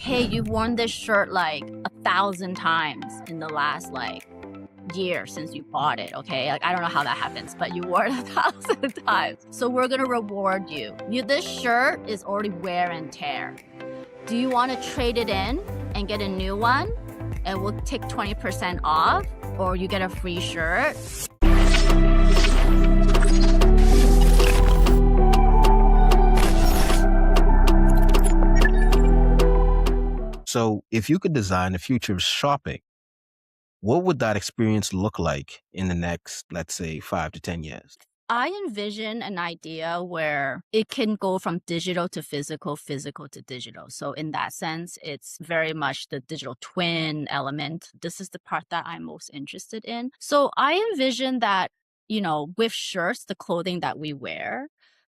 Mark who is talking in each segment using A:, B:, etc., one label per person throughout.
A: hey, you've worn this shirt like 1,000 times in the last year since you bought it, okay? Like, I don't know how that happens, but you wore it 1,000 times. So we're gonna reward you. This shirt is already wear and tear. Do you want to trade it in and get a new one? And we'll take 20% off, or you get a free shirt.
B: So, if you could design the future of shopping, what would that experience look like in the next, let's say, 5 to 10 years?
A: I envision an idea where it can go from digital to physical, physical to digital. So in that sense, it's very much the digital twin element. This is the part that I'm most interested in. So I envision that, with shirts, the clothing that we wear,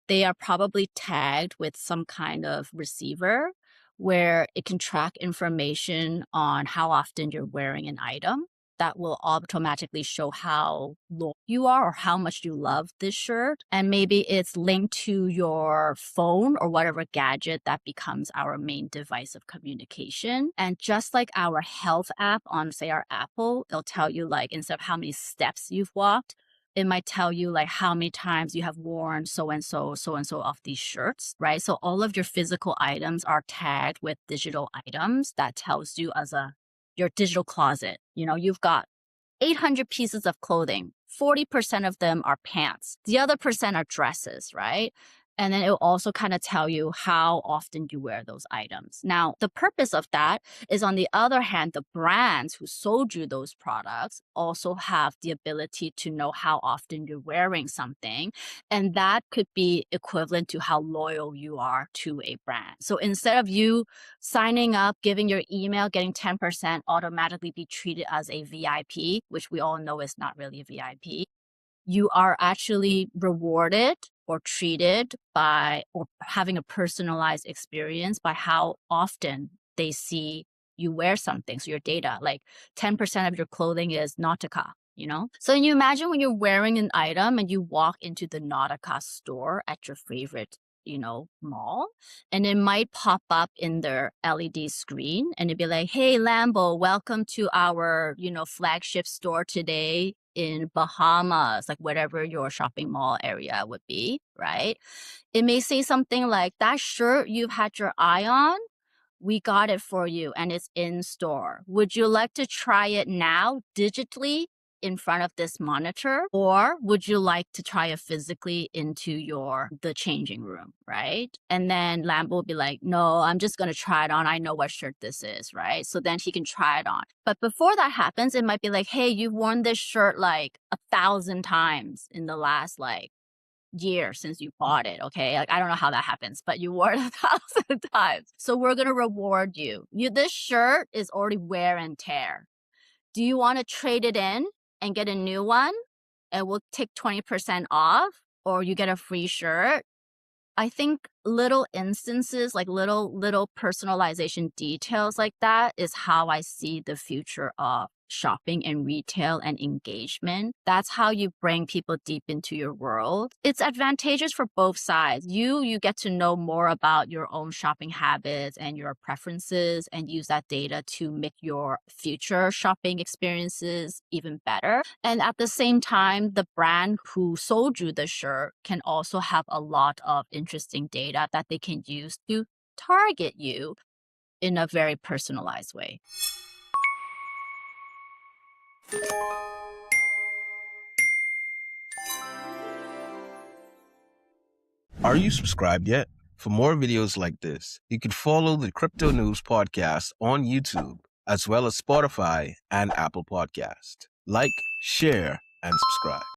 A: they are probably tagged with some kind of receiver where it can track information on how often you're wearing an item. That will automatically show how loyal you are or how much you love this shirt. And maybe it's linked to your phone or whatever gadget that becomes our main device of communication. And just like our health app on, say, our Apple, it'll tell you instead of how many steps you've walked, it might tell you how many times you have worn so and so of these shirts, right? So all of your physical items are tagged with digital items that tells you your digital closet. You've got 800 pieces of clothing. 40% of them are pants. The other percent are dresses, right? And then it will also kind of tell you how often you wear those items. Now, the purpose of that is, on the other hand, the brands who sold you those products also have the ability to know how often you're wearing something. And that could be equivalent to how loyal you are to a brand. So instead of you signing up, giving your email, getting 10%, automatically be treated as a VIP, which we all know is not really a VIP, you are actually rewarded or treated or having a personalized experience by how often they see you wear something. So your data, 10% of your clothing is Nautica, So you imagine when you're wearing an item and you walk into the Nautica store at your favorite mall, and it might pop up in their LED screen and it'd be like, hey, Lambo, welcome to our, flagship store today in Bahamas, whatever your shopping mall area would be, right? It may say something like, that shirt you've had your eye on, we got it for you and it's in store. Would you like to try it now digitally in front of this monitor, or would you like to try it physically into the changing room, right? And then Lambo will be like, no, I'm just going to try it on. I know what shirt this is, right? So then he can try it on. But before that happens, it might be like, hey, you've worn this shirt 1,000 times in the last year since you bought it, okay? I don't know how that happens, but you wore it 1,000 times. So we're going to reward you. This shirt is already wear and tear. Do you want to trade it in and get a new one? And we'll take 20% off, or you get a free shirt. I think little instances, little personalization details like that is how I see the future of shopping and retail and engagement. That's how you bring people deep into your world. It's advantageous for both sides. You get to know more about your own shopping habits and your preferences and use that data to make your future shopping experiences even better. And at the same time, the brand who sold you the shirt can also have a lot of interesting data that they can use to target you in a very personalized way.
B: Are you subscribed yet? For more videos like this, you can follow the Crypto News Podcast on YouTube, as well as Spotify and Apple Podcast. Like, share, and subscribe.